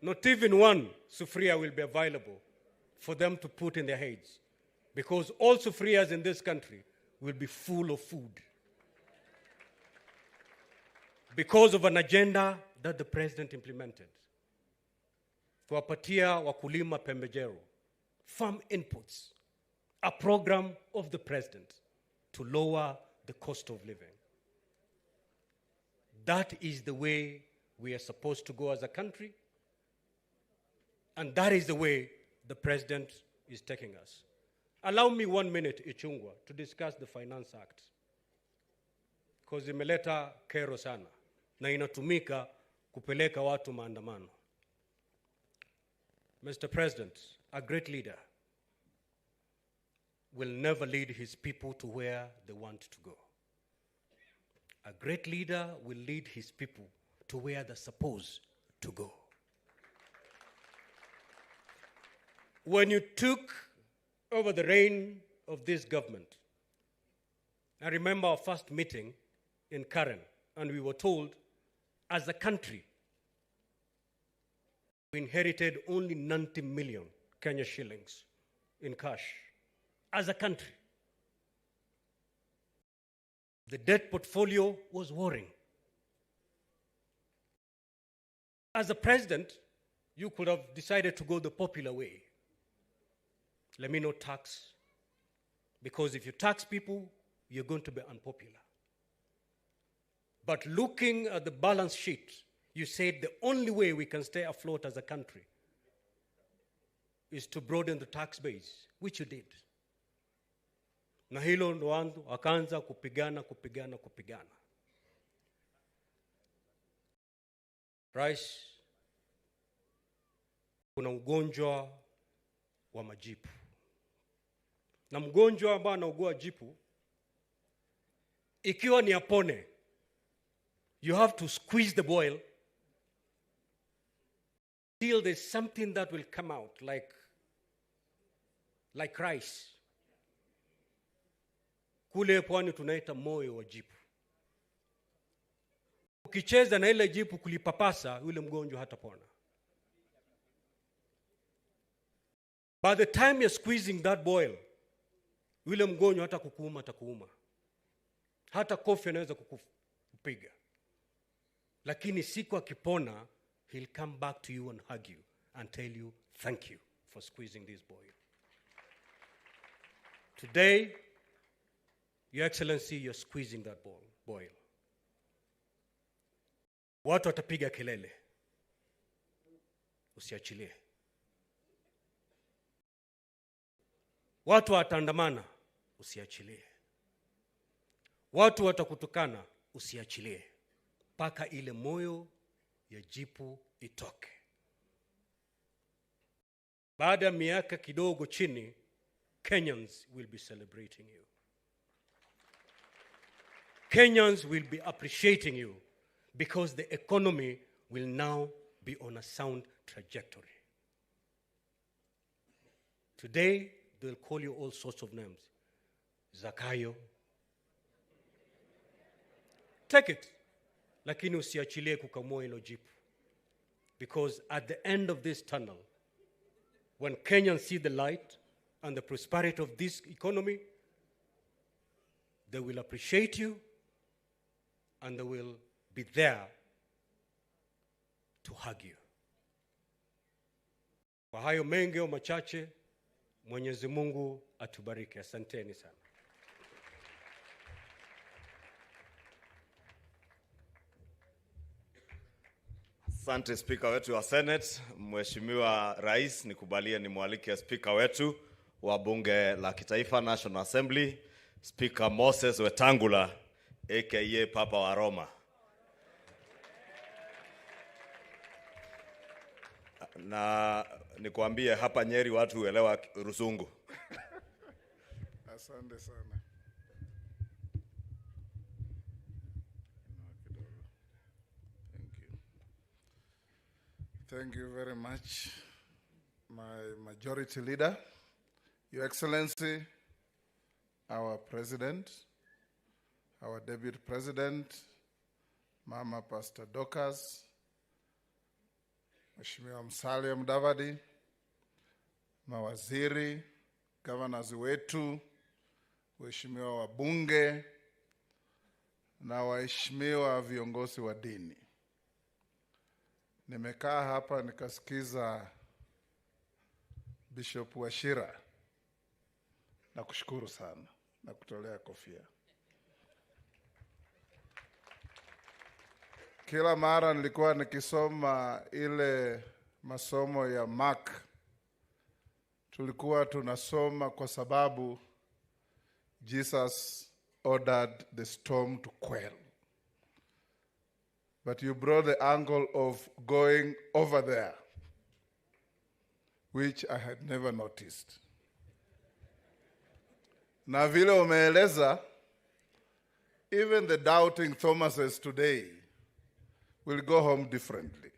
not even one sufuria will be available for them to put in their heads, because all sufurias in this country will be full of food because of an agenda that the president implemented. Kuwapatia wakulima pembejeo, farm inputs, a program of the president to lower the cost of living. That is the way we are supposed to go as a country, and that is the way the president is taking us. Allow me 1 minute, Ichungwa, to discuss the Finance Act, because imeleta kero sana na inatumika kupeleka watu maandamano. Mr. President, a great leader will never lead his people to where they want to go. A great leader will lead his people to where they're supposed to go. When you took over the reign of this government, I remember our first meeting in Karen, and we were told, as a country, we inherited only 90 million Kenya shillings in cash. As a country, the debt portfolio was worrying. As a president, you could have decided to go the popular way. Let me not tax, because if you tax people, you're going to be unpopular. But looking at the balance sheet, you said the only way we can stay afloat as a country is to broaden the tax base, which you did. Na hilo ndo watu wakaanza kupigana. Rais, kuna ugonjwa wa majipu. Na mgonjwa ambaye anaugua jipu, ikiwa ni apone, you have to squeeze the boil till there's something that will come out like rice. Kule pwani tunaita moyo wa jipu. Ukicheza na ile jipu kulipapasa, yule mgonjwa hatapona. By the time you're squeezing that boil, yule mgonjwa hata kukuuma atakuuma. Hata kofi anaweza kukupiga. Lakini siku akipona, he'll come back to you and hug you and tell you, thank you for squeezing this boil. Today, Your Excellency, you're squeezing that boil. Watu watapiga kelele. Usiachilie. Watu wataandamana. Usiachilie. Watu watakutukana. Usiachilie. Paka ile moyo ya jipu itoke. Baada ya miaka kidogo chini, Kenyans will be celebrating you. Kenyans will be appreciating you because the economy will now be on a sound trajectory. Today, they'll call you all sorts of names. Zakayo. Take it. Lakini usiachilie kukamua hilo jipu. Because at the end of this tunnel, when Kenyans see the light and the prosperity of this economy, they will appreciate you and they will be there to hug you. Kwa hayo mengi au machache, Mwenyezi Mungu atubariki. Asanteni sana. Asante Speaker wetu wa Senate. Mheshimiwa Rais, nikubalie nimwalike Speaker wetu wa Bunge la Kitaifa National Assembly, Speaker Moses Wetangula aka Papa wa Roma. Na nikuambie hapa Nyeri watu huelewa Rusungu. Asante sana. Thank you very much, my majority leader, Your Excellency, our President, our Deputy President, Mama Pastor Docas, Mheshimiwa Musalia Mudavadi, mawaziri, governors wetu, waheshimiwa wabunge na waheshimiwa viongozi wa dini. Nimekaa hapa nikasikiza Bishop Washira na kushukuru sana na kutolea kofia. Kila mara nilikuwa nikisoma ile masomo ya Mark, tulikuwa tunasoma kwa sababu Jesus ordered the storm to quell. But you brought the angle of going over there, which I had never noticed. Na vile umeeleza, even the doubting Thomases today will go home differently.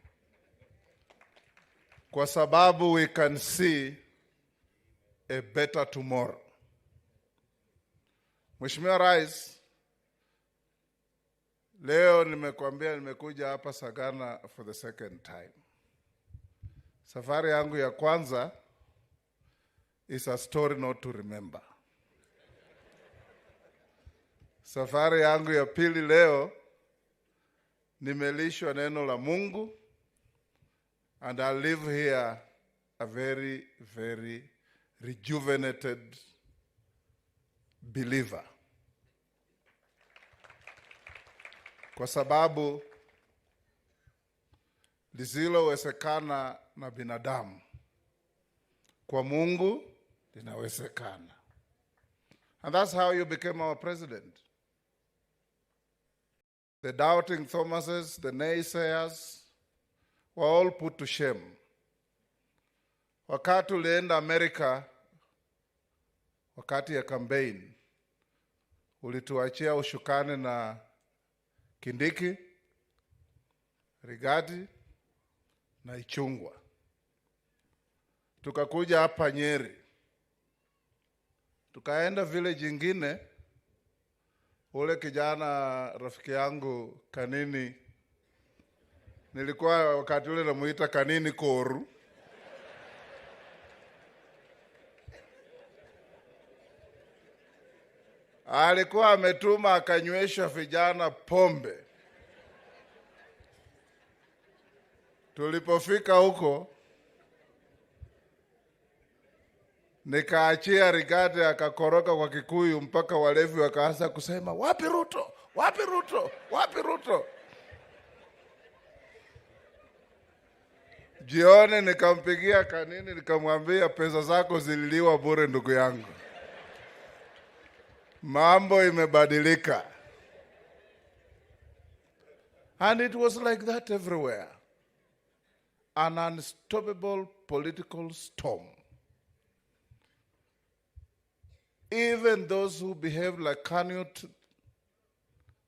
Kwa sababu we can see a better tomorrow. Mheshimiwa Rais, leo nimekuambia nimekuja hapa Sagana for the second time. Safari yangu ya kwanza is a story not to remember. Safari yangu ya pili leo nimelishwa neno la Mungu, and I live here a very, very rejuvenated believer. Kwa sababu lisilowezekana na binadamu, kwa Mungu linawezekana. And that's how you became our president. The doubting Thomases, the naysayers, were all put to shame. Wakati ulienda Amerika, wakati ya campaign, ulituachia ushukani na Kindiki, Rigathi na Ichung'wah. Tukakuja hapa Nyeri. Tukaenda village ingine, ule kijana rafiki yangu Kanini, nilikuwa wakati ule namuita Kanini Koru. Alikuwa ametuma akanywesha vijana pombe. Tulipofika huko, nikaachia Rigathi akakoroka kwa Kikuyu mpaka walevi wakaanza kusema, wapi Ruto? Wapi Ruto? Wapi Ruto? Jioni nikampigia Kanini nikamwambia, pesa zako zililiwa bure ndugu yangu. Mambo imebadilika. And it was like that everywhere. An unstoppable political storm. Even those who behaved like Canute,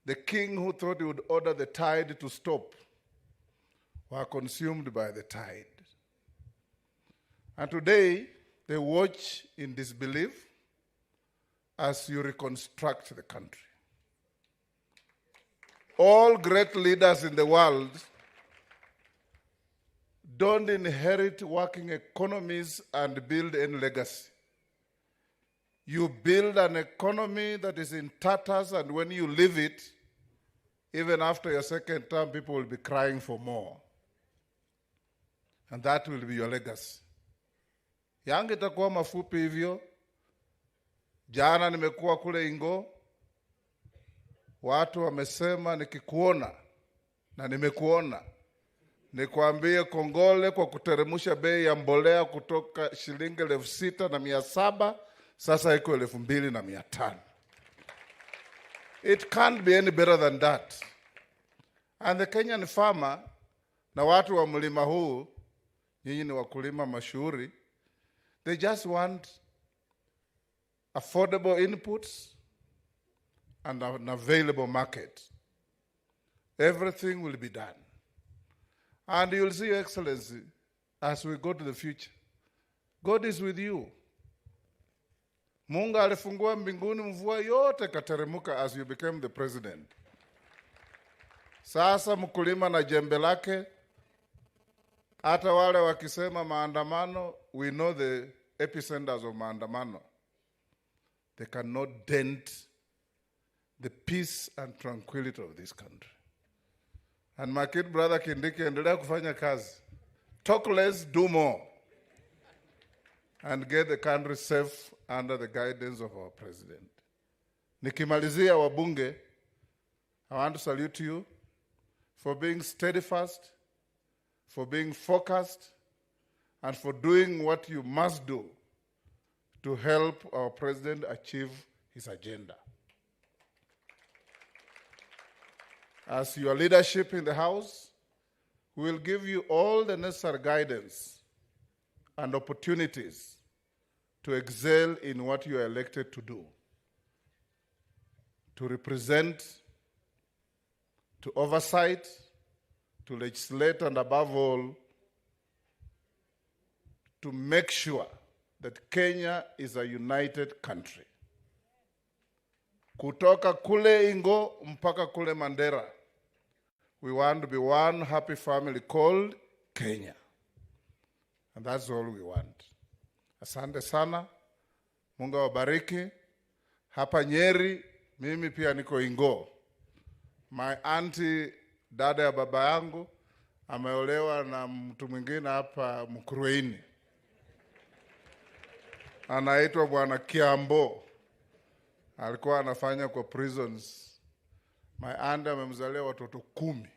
the king who thought he would order the tide to stop, were consumed by the tide. And today, they watch in disbelief as you reconstruct the country. All great leaders in the world don't inherit working economies and build any legacy. You build an economy that is in tatters, and when you leave it, even after your second term, people will be crying for more. And that will be your legacy. Yangu itakuwa mafupi hivyo. Jana nimekuwa kule Ingo. Watu wamesema nikikuona, na nimekuona, nikwambie kongole kwa kuteremusha bei ya mbolea kutoka shilingi 6,700 sasa iko 2,500. It can't be any better than that. And the Kenyan farmer, na watu wa mlima huu, nyinyi ni wakulima mashuhuri, they just want affordable inputs and an available market. Everything will be done. And you'll see, Your Excellency, as we go to the future, God is with you. Mungu alifungua mbinguni, mvua yote kateremuka as you became the president. Sasa mkulima na jembe lake Hata wale wakisema maandamano, we know the epicenters of maandamano. They cannot dent the peace and tranquility of this country. And my kid brother Kindiki, endelea kufanya kazi. Talk less, do more. And get the country safe under the guidance of our president. Nikimalizia wabunge, I want to salute you for being steadfast, for being focused, and for doing what you must do to help our president achieve his agenda. As your leadership in the House, we will give you all the necessary guidance and opportunities to excel in what you are elected to do, to represent, to oversight, to legislate, and above all, to make sure that Kenya is a united country. Kutoka kule Ingo mpaka kule Mandera, we want to be one happy family called Kenya. And that's all we want. Asante sana. Mungu awabariki. Hapa Nyeri, mimi pia niko Ingo. My auntie, dada ya baba yangu, ameolewa na mtu mwingine hapa Mkurueni. Anaitwa Bwana Kiambo. Alikuwa anafanya kwa prisons. My aunt amemzalia watoto 10.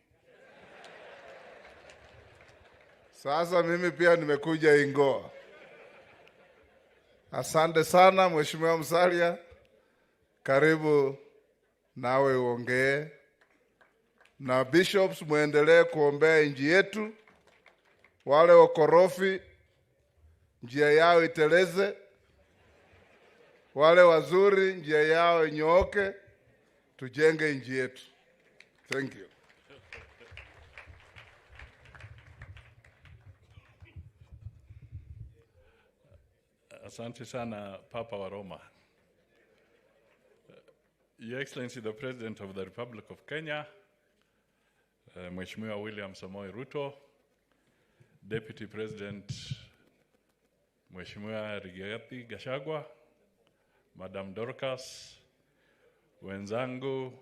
Sasa mimi pia nimekuja Ingo. Asante sana Mheshimiwa Musalia. Karibu nawe uongee. Na bishops muendelee kuombea nchi yetu. Wale wakorofi njia yao iteleze. Wale wazuri njia yao inyooke. Tujenge nchi yetu. Thank you. Asante sana Papa wa Roma. Your Excellency the President of the Republic of Kenya, Mheshimiwa William Samoei Ruto, Deputy President Mheshimiwa Rigathi Gachagua, Madam Dorcas, wenzangu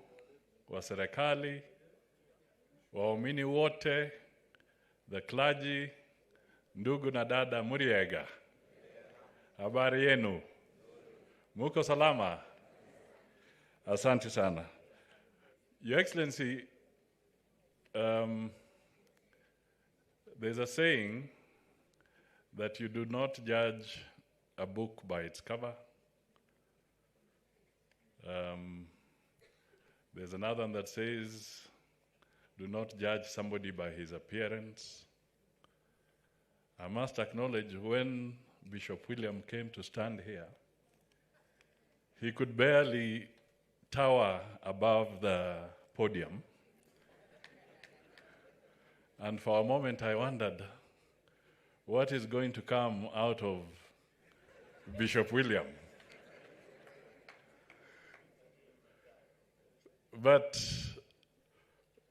wa serikali, waumini wote, the clergy, ndugu na dada Muriega. Habari yenu? Muko salama? Asante sana. Your Excellency, there's a saying that you do not judge a book by its cover. There's another one that says, do not judge somebody by his appearance. I must acknowledge when Bishop William came to stand here, he could barely tower above the podium. And for a moment I wondered, what is going to come out of Bishop William? But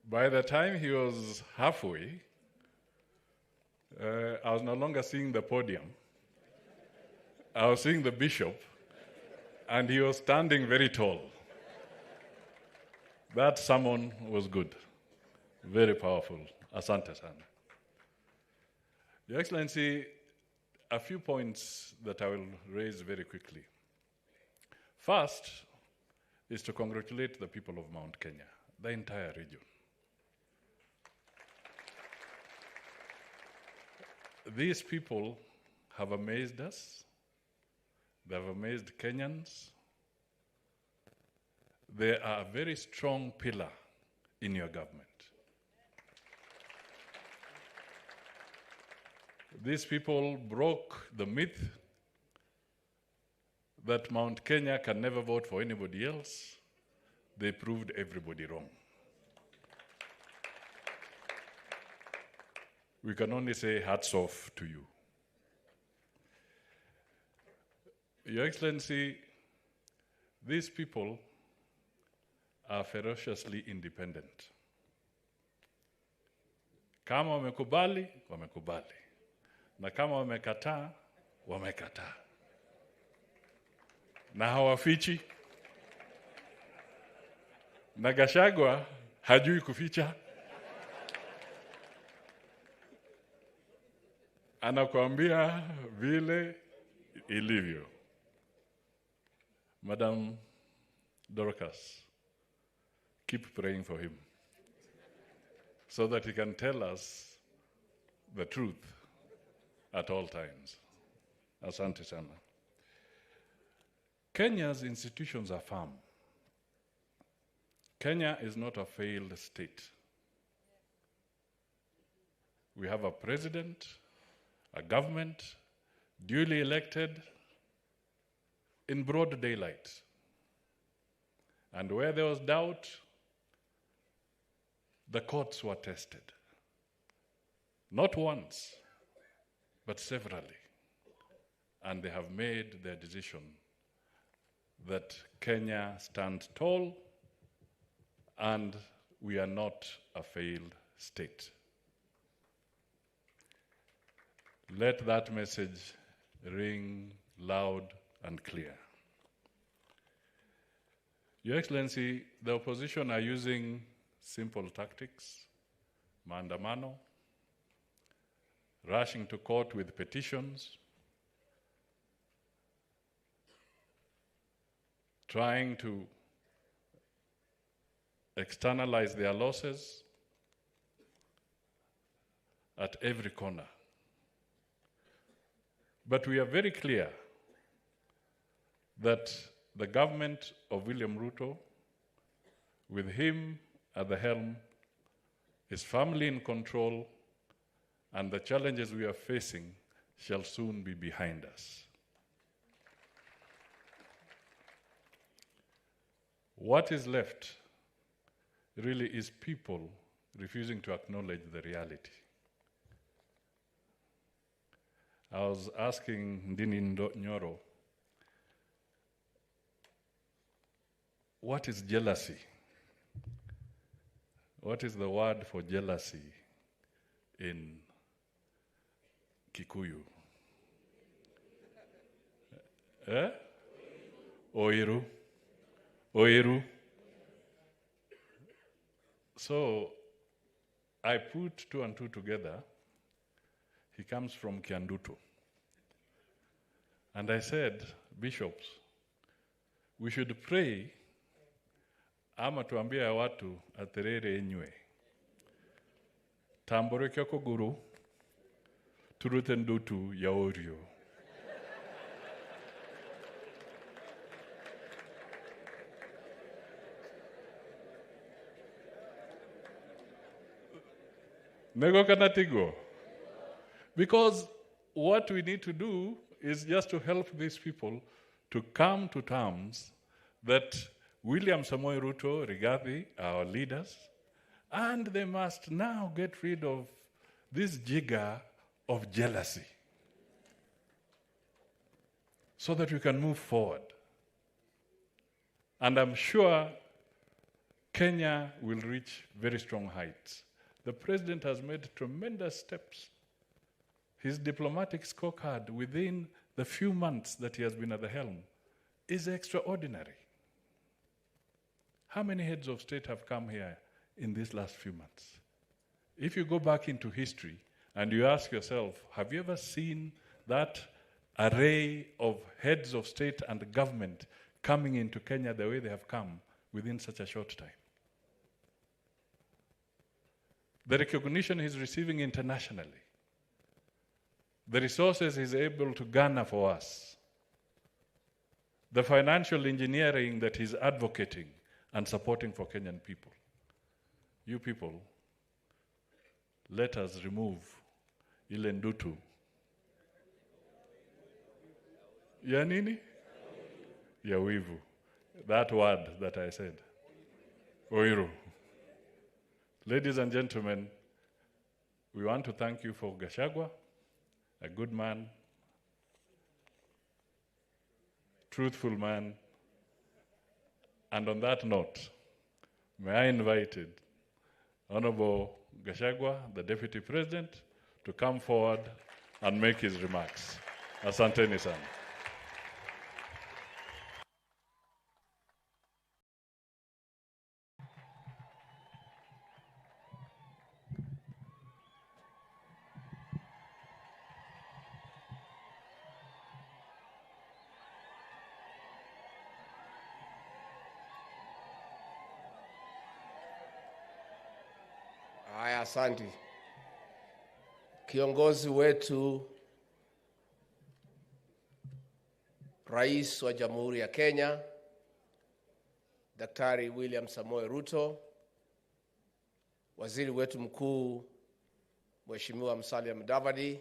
by the time he was halfway, I was no longer seeing the podium. I was seeing the bishop, and he was standing very tall. That sermon was good, very powerful. Asante sana. Your Excellency, a few points that I will raise very quickly. First is to congratulate the people of Mount Kenya, the entire region. These people have amazed us. They have amazed Kenyans. They are a very strong pillar in your government. These people broke the myth that Mount Kenya can never vote for anybody else. They proved everybody wrong. We can only say hats off to you. Your Excellency, these people are ferociously independent. Kama wamekubali, wamekubali. Na kama wamekataa, wamekataa. Na hawafichi. Na Gachagua hajui kuficha. Anakuambia vile ilivyo. Madam Dorcas, keep praying for him so that he can tell us the truth at all times. Asante sana. Kenya's institutions are firm. Kenya is not a failed state. We have a president, a government, duly elected in broad daylight. And where there was doubt, the courts were tested. Not once, but severally. And they have made their decision that Kenya stands tall and we are not a failed state. Let that message ring loud and clear. Your Excellency, the opposition are using simple tactics, maandamano, rushing to court with petitions, trying to externalize their losses at every corner. But we are very clear that the government of William Ruto, with him at the helm, is firmly in control, and the challenges we are facing shall soon be behind us. What is left really is people refusing to acknowledge the reality. I was asking Ndini Nyoro, what is jealousy? What is the word for jealousy in Kikuyu? Oiru. Oiru. So I put two and two together. He comes from Kiandutu. And I said, bishops, we should pray ama tuambie watu aterere enywe. Tambore kyoko guru, turute ndutu ya orio. Nego kanatigo. Because what we need to do is just to help these people to come to terms that William Samoei Ruto, Rigathi, our leaders, and they must now get rid of this jigger of jealousy so that we can move forward. And I'm sure Kenya will reach very strong heights. The president has made tremendous steps. His diplomatic scorecard within the few months that he has been at the helm is extraordinary. How many heads of state have come here in these last few months? If you go back into history and you ask yourself, have you ever seen that array of heads of state and government coming into Kenya the way they have come within such a short time? The recognition he's receiving internationally, the resources he's able to garner for us, the financial engineering that he's advocating and supporting for Kenyan people. You people, let us remove ile ndutu. Ya nini? Ya wivu. That word that I said. Oiru. Ladies and gentlemen, we want to thank you for Gachagua, a good man, truthful man. And on that note, may I invite Honorable Gachagua, the Deputy President, to come forward and make his remarks. Asanteni sana. Haya, asante. Kiongozi wetu Rais wa Jamhuri ya Kenya, Daktari William Samoei Ruto, Waziri wetu mkuu Mheshimiwa Musalia Mudavadi,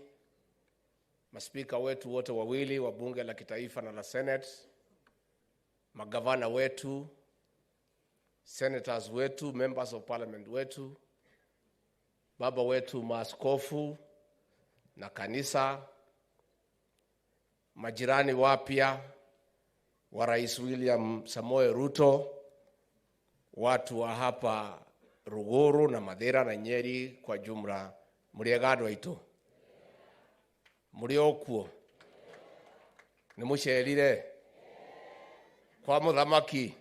maspika wetu wote wawili wa bunge la kitaifa na la Senate, magavana wetu, senators wetu, members of parliament wetu, baba wetu maaskofu na kanisa, majirani wapya wa Rais William Samoei Ruto, watu wa hapa Ruguru na Mathira na Nyeri kwa jumla, muriegado itu muriokuo ni musherire kwa muthamaki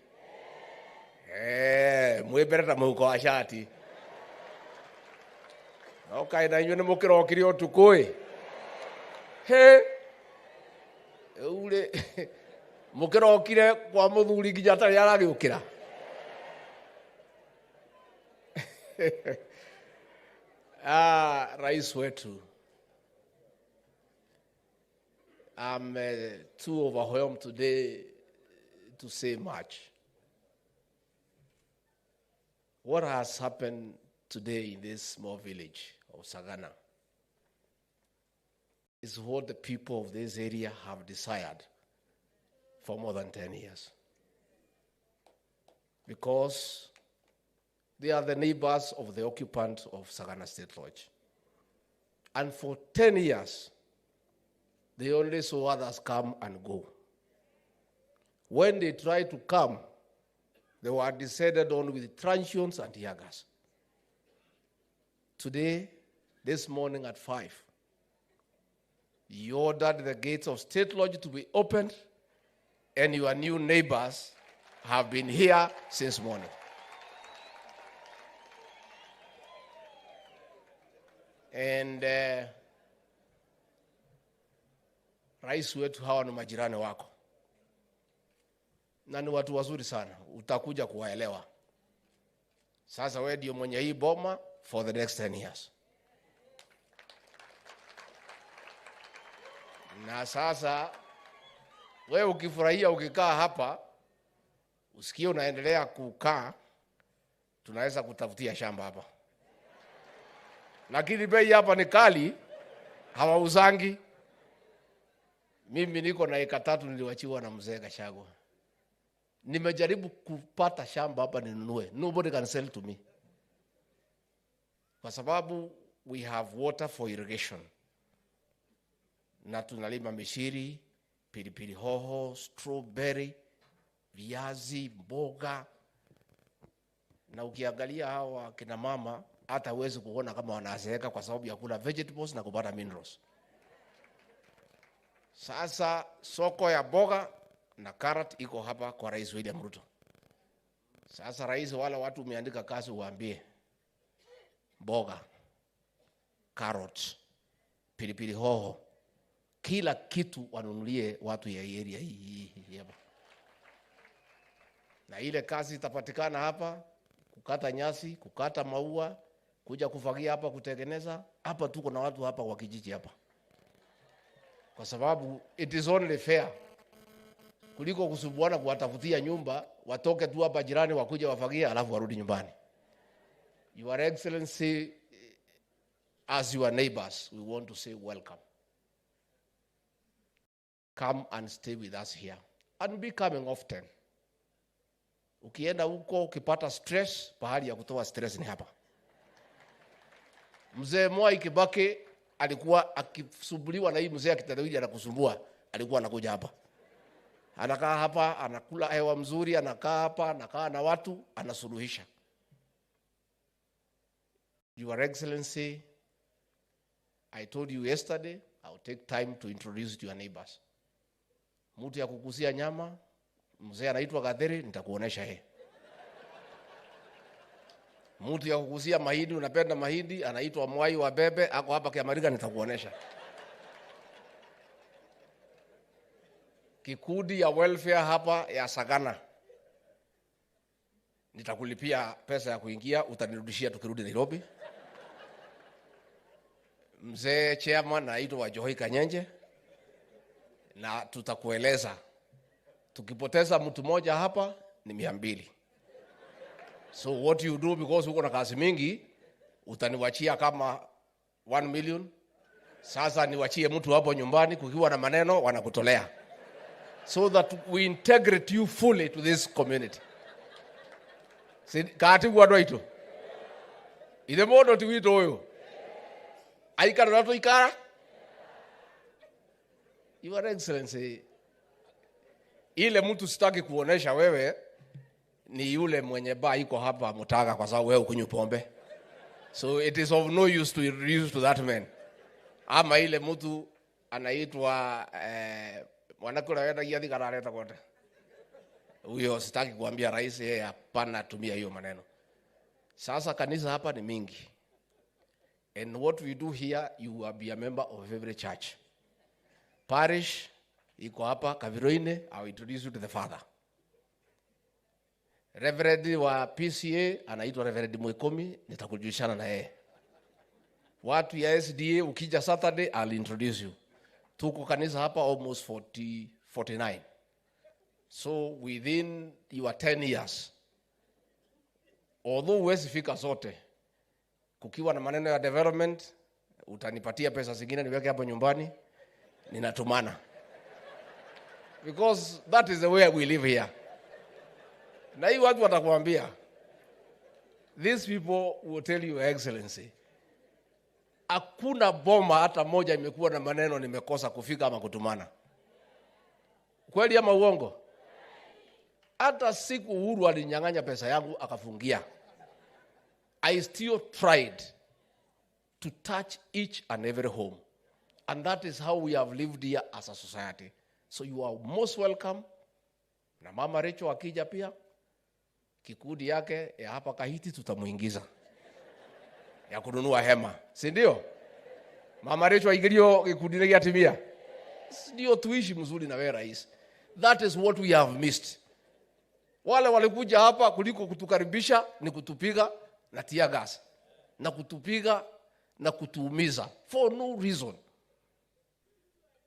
mwibereta muhuko wa shati okay na nyune mukirokiri otukui he ule mukirokire kwa muthuri nginya tari aragiukira rais wetu, I'm too overwhelmed today to say much. What has happened today in this small village of Sagana is what the people of this area have desired for more than 10 years. Because they are the neighbors of the occupant of Sagana State Lodge. And for 10 years, they only saw others come and go. When they tried to come, they were decided on with truncheons and tear gas. Today, this morning at 5, you ordered the gates of State Lodge to be opened, and your new neighbors have been here since morning. And rais wetu hawa ni majirani wako. Na ni watu wazuri sana, utakuja kuwaelewa. Sasa wewe ndio mwenye hii boma for the next 10 years. Na sasa wewe ukifurahia ukikaa hapa, usikie unaendelea kukaa, tunaweza kutafutia shamba hapa. Lakini bei hapa ni kali, hawauzangi. Mimi niko na eka 3 niliwachiwa na mzee Gachagua. Nimejaribu kupata shamba hapa ninunue. Nobody can sell to me. Kwa sababu we have water for irrigation. Na tunalima mishiri, pilipili hoho, strawberry, viazi, mboga. Na ukiangalia hawa kina mama hata huwezi kuona kama wanazeeka kwa sababu ya kula vegetables na kupata minerals. Sasa soko ya mboga na carrot iko hapa kwa Rais William Ruto. Sasa rais, wala watu umeandika kazi uambie mboga, carrot, pilipili hoho, kila kitu wanunulie watu ya area hii hapa. Na ile kazi itapatikana hapa, kukata nyasi, kukata maua, kuja kufagia hapa, kutengeneza hapa. Tuko na watu hapa wa kijiji hapa, kwa sababu it is only fair kuliko kusubuana kuwatafutia nyumba, watoke tu hapa jirani wakuja wafagia alafu warudi nyumbani. Your Excellency, as your neighbors, we want to say welcome. Come and stay with us here and be coming often. Ukienda huko ukipata stress, pahali ya kutoa stress ni hapa. Mzee Mwai Kibaki alikuwa akisumbuliwa na hii mzee akitadawili anakusumbua, alikuwa anakuja hapa. Anakaa hapa, anakula hewa mzuri, anakaa hapa, anakaa na watu, anasuluhisha. Your Excellency, I told you yesterday, I'll take time to introduce to your neighbors. Mtu ya kukusia nyama, mzee anaitwa Gatheri, nitakuonesha yeye. Mtu ya kukusia mahindi, unapenda mahindi, anaitwa Mwai wa Bebe, ako hapa Kiamarika, nitakuonesha. Kikundi ya welfare hapa ya Sagana, nitakulipia pesa ya kuingia, utanirudishia tukirudi Nairobi. Mzee chairman anaitwa Johoi Kanyenje, na tutakueleza tukipoteza mtu mmoja hapa ni 200. So what you do, because uko na kazi mingi, utaniwachia kama 1 million. Sasa niwachie mtu hapo nyumbani, kukiwa na maneno wanakutolea, so that we integrate you fully to this community. Kati guado ito ile modo tiwito oyo aikara nato ikara. Your Excellency, ile mtu sitaki kuonesha wewe ni yule mwenye baa iko hapa Mutaga, kwa sababu wewe ukunywa pombe. So it is of no use to introduce to that man. Ama ile mtu anaitwa mwanakula wenda yadi karareta kote. Huyo sitaki kuambia rais, yeye hapana tumia hiyo maneno. Sasa kanisa hapa ni mingi. And what we do here, you will be a member of every church. Parish iko hapa Kaviroine, I will introduce you to the father. Reverend wa PCA anaitwa Reverend Mwikomi, nitakujulishana na yeye. Watu ya SDA ukija Saturday, I'll introduce you. Tuko kanisa hapa almost 49. So within your 10 years, although huwezi fika zote, kukiwa na maneno ya development, utanipatia pesa zingine niweke hapo nyumbani, ninatumana. Because that is the way we live here. Na hii watu watakuambia, these people will tell you, Excellency, hakuna boma hata moja imekuwa na maneno nimekosa kufika ama kutumana. Kweli ama uongo? Hata siku Uhuru alinyang'anya pesa yangu akafungia, I still tried to touch each and every home. And that is how we have lived here as a society. So you are most welcome. Na Mama Rachel akija pia, kikundi yake ya hapa Kahiti tutamuingiza, ya kununua hema, si ndio? Mama Rachel aigirio kikundi yake atimia, ndio tuishi mzuri na wewe rais. That is what we have missed. Wale walikuja hapa kuliko kutukaribisha ni kutupiga na tear gas, na kutupiga na kutuumiza for no reason.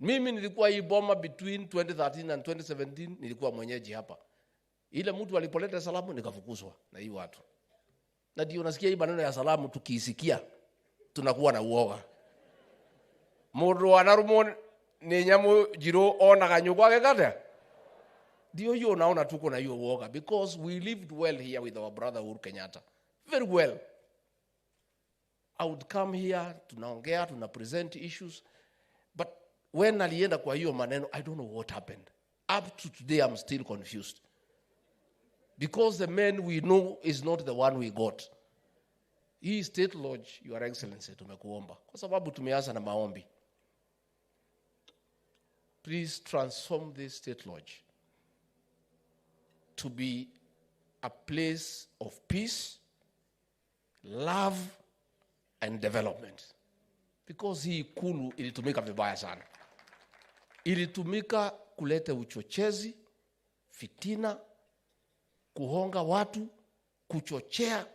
Mimi nilikuwa hii boma between 2013 and 2017, nilikuwa mwenyeji hapa. Ile mtu alipoleta salamu nikafukuzwa na hii watu. Na ndio nasikia hii maneno ya salamu tukiisikia tunakuwa na uoga. Mundu anarumo ni nyamu jiro ona kanyu kwake kate. Ndio hiyo unaona tuko na hiyo uoga, because we lived well here with our brother Uhuru Kenyatta. Very well. I would come here, tunaongea, tuna present issues. But when alienda kwa hiyo maneno, I don't know what happened. Up to today, I'm still confused. Because the man we know is not the one we got. Hii state lodge, Your Excellency, tumekuomba, kwa sababu tumeanza na maombi. Please transform this state lodge to be a place of peace, love, and development. Because hii ikulu ilitumika vibaya sana. Ilitumika kulete uchochezi, fitina, kuhonga watu, kuchochea.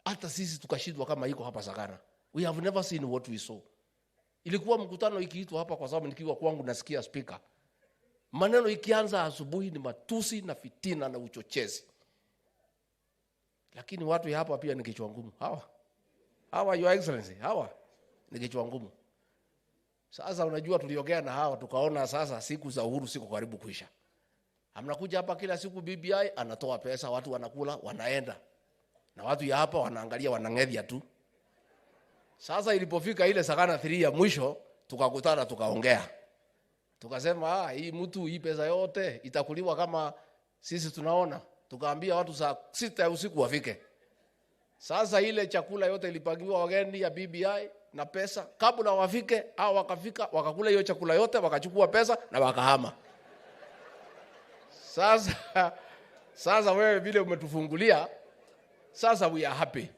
Hata sisi tukashindwa kama iko hapa Sagana. We have never seen what we saw. Ilikuwa mkutano ikiitwa hapa, kwa sababu nikiwa kwangu nasikia speaker, maneno ikianza asubuhi ni matusi na fitina na uchochezi. Lakini watu ya hapa pia ni kichwa ngumu. Hawa Your Excellency, hawa ni kichwa ngumu. Sasa unajua tuliongea na hawa tukaona sasa siku za Uhuru siku karibu kuisha. Amnakuja hapa kila siku BBI anatoa pesa, watu wanakula, wanaenda. Na watu ya hapa wanaangalia, wanang'edhia tu. Sasa ilipofika ile Sagana 3 ya mwisho, tukakutana tukaongea. Tukasema hii mtu hii pesa yote itakuliwa kama sisi tunaona. Tukaambia watu saa 6 ya usiku wafike. Sasa ile chakula yote ilipangiwa wageni ya BBI na pesa, kabla wafike au wakafika wakakula hiyo chakula yote, wakachukua pesa na wakahama. Sasa wewe vile umetufungulia, sasa we are happy.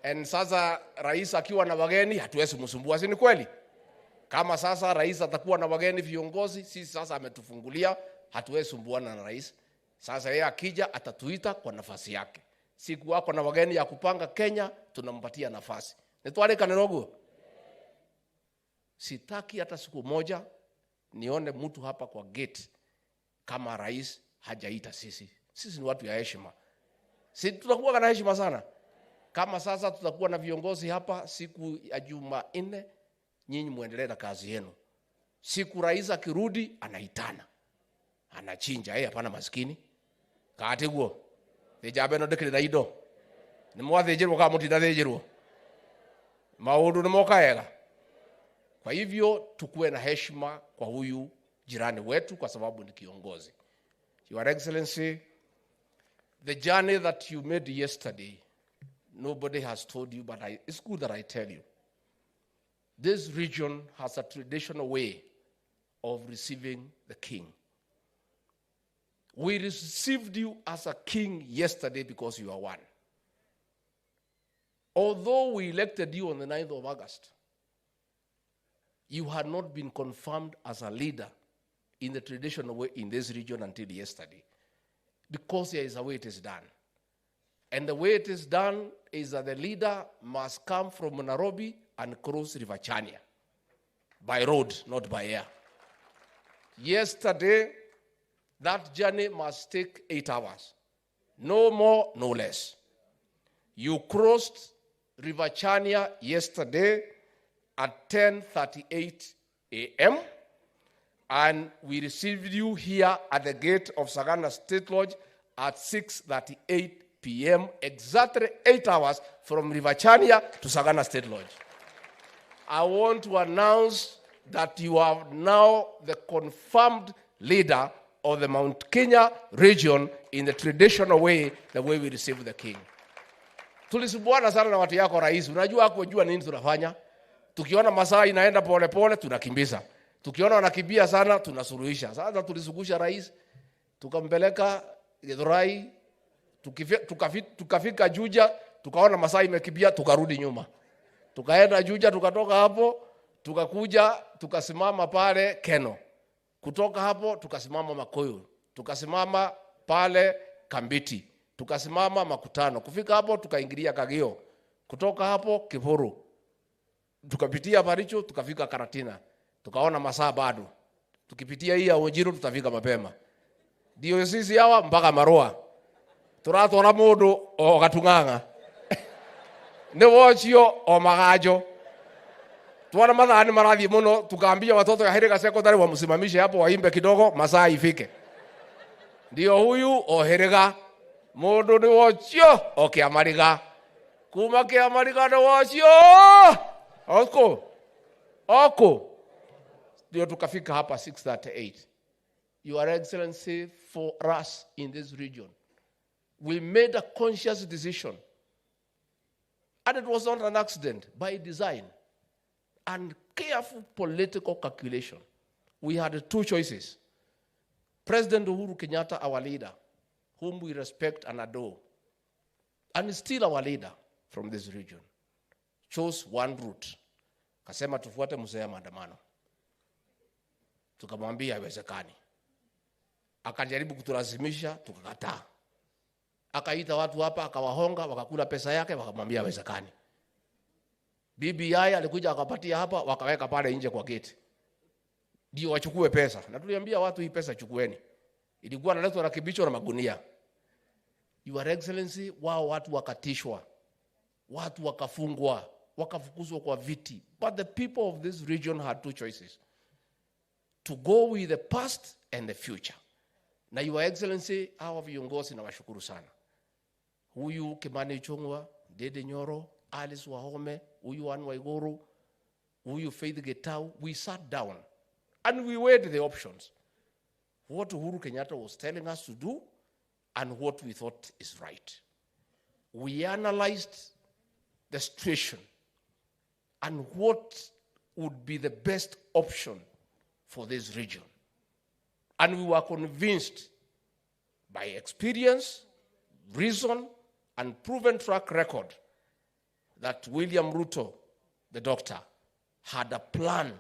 And sasa rais akiwa na wageni hatuwezi msumbua, si ni kweli? Kama sasa rais atakuwa na wageni viongozi, sisi sasa ametufungulia, hatuwezi sumbuana na rais. Sasa yeye akija atatuita kwa nafasi yake. Siku wako na wageni ya kupanga Kenya, tunampatia nafasi. Nitwale kanerogo. Sitaki hata siku moja nione mtu hapa kwa gate kama rais hajaita sisi. Sisi ni watu ya heshima. Sisi tutakuwa na heshima sana. Kama sasa tutakuwa na viongozi hapa siku ya Jumanne, nyinyi muendelee na kazi yenu. Siku rais akirudi anaitana. Anachinja, hapana maskini. Kaatiguo. Ejabe no dekire daido. Ni mwathejirwo kama mutithethejirwo. Maundu ni mokaega. Kwa hivyo tukue na heshima kwa huyu jirani wetu kwa sababu ni kiongozi. Your Excellency, the journey that you made yesterday, nobody has told you, but it's good that I tell you. This region has a traditional way of receiving the king. We received you as a king yesterday because you are one. Although we elected you on the 9th of August, you had not been confirmed as a leader in the traditional way in this region until yesterday. Because there is a way it is done. And the way it is done is that the leader must come from Nairobi and cross River Chania. By road, not by air. Yesterday, that journey must take 8 hours. No more, no less. You crossed River Chania yesterday at 10:38 a.m. and we received you here at the gate of Sagana State Lodge at 6:38 p.m. Exactly 8 hours from River Chania to Sagana State Lodge. I want to announce that you are now the confirmed leader of the Mount Kenya region in the traditional way, the way we receive the king. Tulisubuana sana na watu yako rais. Unajua hakujua nini tunafanya. Tukiona masaa inaenda pole pole tunakimbiza. Tukiona wanakimbia sana tunasuluhisha. Sasa tulisugusha rais, tukampeleka Githurai, tukafika Juja, tukaona masaa imekimbia tukarudi nyuma. Tukaenda Juja, tukatoka hapo, tukakuja, tukasimama pale Keno. Kutoka hapo tukasimama Makoyo, tukasimama pale Kambiti, tukasimama Makutano. Kufika hapo tukaingilia Kagio. Kutoka hapo Kiburu. Tukapitia Baricho, tukafika Karatina. Tukaona masaa bado. Tukipitia hii ya Ojiro tutafika mapema. Ndio sisi hawa mpaka Marua. Turatwara mundu o Gatung'ang'a. Ni wocio o Magajo. Tuwana mathani marathi muno, tukaambia watoto ya Herega Secondary wamsimamishe hapo waimbe kidogo masaa ifike. Ndio huyu o Herega. Mundu ni wocio o Kiamariga. Kuma Kiamariga ni wocio. Oko. Ndio tukafika hapa 6:38. Your Excellency, for us in this region, we made a conscious decision. And it was not an accident, by design and careful political calculation. We had 2 choices. President Uhuru Kenyatta, our leader, whom we respect and adore, and still our leader from this region, chose one route. Kasema tufuate mzee maandamano. Tukamwambia haiwezekani. Akajaribu kutulazimisha, tukakataa. Akaita watu hapa, akawahonga, wakakula pesa yake, wakamwambia haiwezekani. BBI alikuja akapatia hapa, wakaweka pale nje kwa gate. Ndio wachukue pesa. Na tuliambia watu hii pesa chukueni. Ilikuwa inaletwa na kibicho na magunia. Your Excellency, wao watu wakatishwa. Watu wakafungwa, wakafukuzwa kwa viti. But the people of this region had 2 choices. To go with the past and the future. Na Your Excellency, hawa viongozi na washukuru sana. Huyu Kimani Ichung'wah, Dede Nyoro, Alice Wahome, huyu Anne Waiguru, huyu Faith Getau, we sat down and we weighed the options. What Uhuru Kenyatta was telling us to do and what we thought is right. we analyzed the situation and what would be the best option for this region. And we were convinced by experience, reason, and proven track record that William Ruto, the doctor, had a plan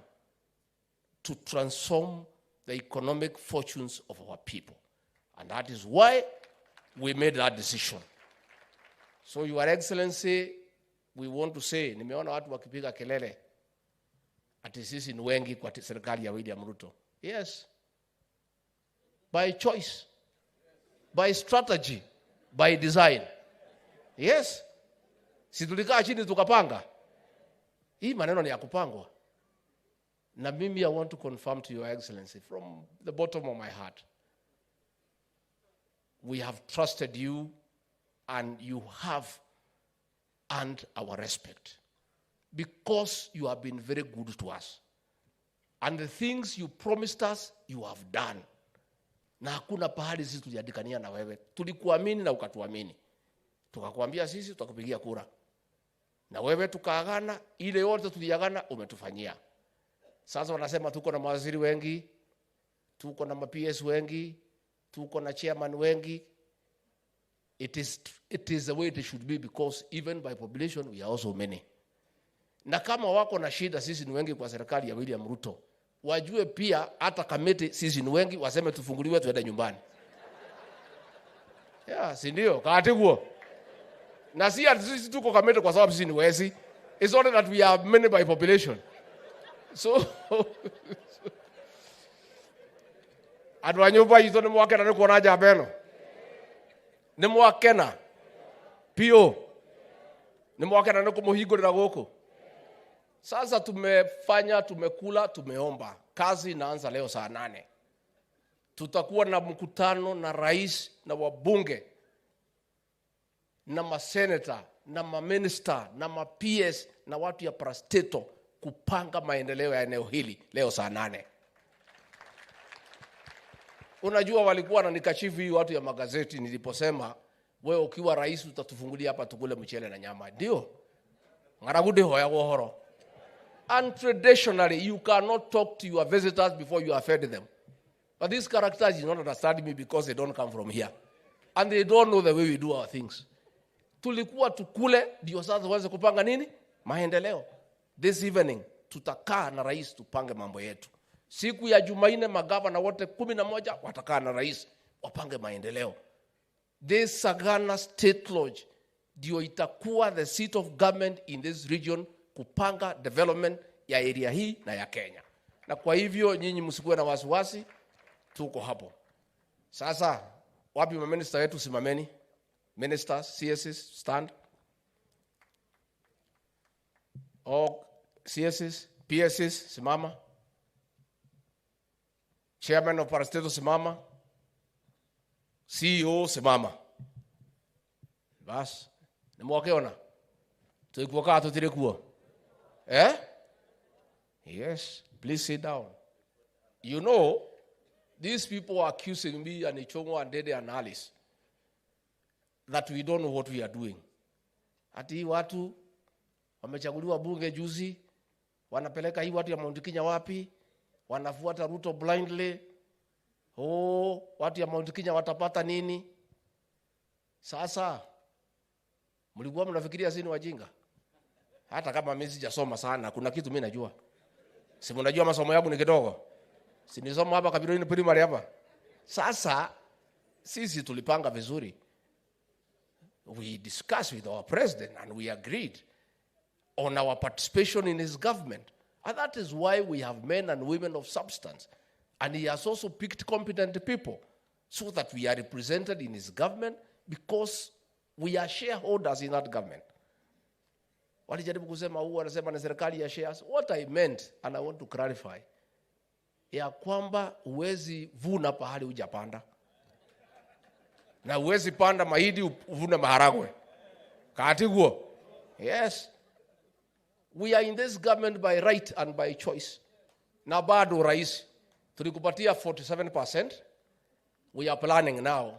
to transform the economic fortunes of our people. And that is why we made that decision. So, Your Excellency, we want to say, nimeona watu wakipiga kelele ati sisi ni wengi kwa serikali ya William Ruto. Yes. By choice, by strategy, by design. Yes. Si tulikaa chini tukapanga. Hii maneno ni ya kupangwa. Na mimi, I want to confirm to Your Excellency from the bottom of my heart, we have trusted you and you have earned our respect because you have been very good to us. And the things you promised us, you have done. Na hakuna pahali sisi tuliandikania na wewe. Tulikuamini na ukatuamini. Tukakwambia sisi tutakupigia kura. Na wewe tukaagana, ile yote tuliagana umetufanyia. Sasa wanasema tuko na mawaziri wengi, tuko na PS wengi, tuko na chairman wengi. It is the way it should be because even by population we are also many. Na kama wako na shida sisi ni wengi kwa serikali ya William Ruto, wajue pia hata kamiti sisi ni wengi, waseme tufunguliwe tuende nyumbani. Yeah, si ndio? Kaatiguo. Na sisi tuko kamiti kwa sababu sisi ni wezi. It's only that we are many by population. So adwanyoba yito ni mwakena ni kuona jabeno. Ni mwakena. Pio. Ni mwakena ni kumuhigurira goko. Sasa tumefanya, tumekula, tumeomba. Kazi inaanza leo saa 8. Tutakuwa na mkutano na rais na wabunge na maseneta na maminister na PS na watu ya parastato kupanga maendeleo ya eneo hili leo saa 8. Unajua walikuwa wananikashifu hii watu ya magazeti niliposema wewe ukiwa rais utatufungulia hapa tukule mchele na nyama. Ndio. Ngaragude hoya gohoro. And traditionally you cannot talk to your visitors before you have fed them. But these characters do not understand me because they don't come from here. And they don't know the way we do our things. Tulikuwa tukule ndio sasa waweze kupanga nini? Maendeleo. This evening tutakaa na rais tupange mambo yetu. Siku ya Jumanne magavana wote 11 watakaa na rais wapange maendeleo. This Sagana State Lodge ndio itakuwa the seat of government in this region kupanga development ya area hii na ya Kenya. Na kwa hivyo nyinyi msikuwe na wasiwasi, tuko hapo. Sasa wapi minister wetu, simameni. Ministers, CSs, stand. All CSs, PSs, simama. Chairman of Parastato, simama. CEO, simama. Bas, nimwakeona. Tulikuwa kaa tutirikuwa. Yes, please sit down. You know, these people are accusing me and Ichongo and Dede and Alice that we don't know what we are doing. Ati watu wamechaguliwa bunge juzi, wanapeleka hii watu ya Mount Kenya wapi? Wanafuata Ruto blindly. Watu ya Mount Kenya watapata nini? Sasa mlikuwa mnafikiria sisi ni wajinga? Hata kama mimi sijasoma sana, kuna kitu mimi najua. Si mnajua masomo yangu ni kidogo. Si nisoma hapa Kabironi primary hapa. Sasa sisi tulipanga vizuri. We discussed with our president and we agreed on our participation in his government. And that is why we have men and women of substance. And he has also picked competent people so that we are represented in his government because we are shareholders in that government. Walijaribu kusema wanasema na serikali ya shares. What I meant, and I want to clarify, ya kwamba uwezi vuna pahali hujapanda. Na uwezi panda mahindi uvune maharagwe. Kaatiguo. Yes. We are in this government by right and by choice. Na bado rais tulikupatia 47%. We are planning now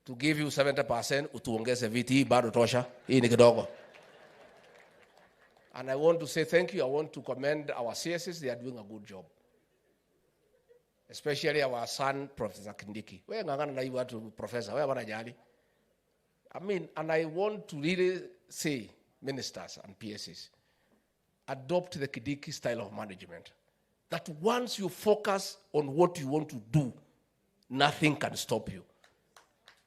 to give you 70%, utuongeze viti, bado tosha, hii ni kidogo. And I want to say thank you. I want to commend our CSs. They are doing a good job. Especially our son, Professor Kindiki. Wewe ngangana na hiyo watu professor, wewe wanajali. I mean, and I want to really say, ministers and PSs, adopt the Kindiki style of management. That once you focus on what you want to do, nothing can stop you.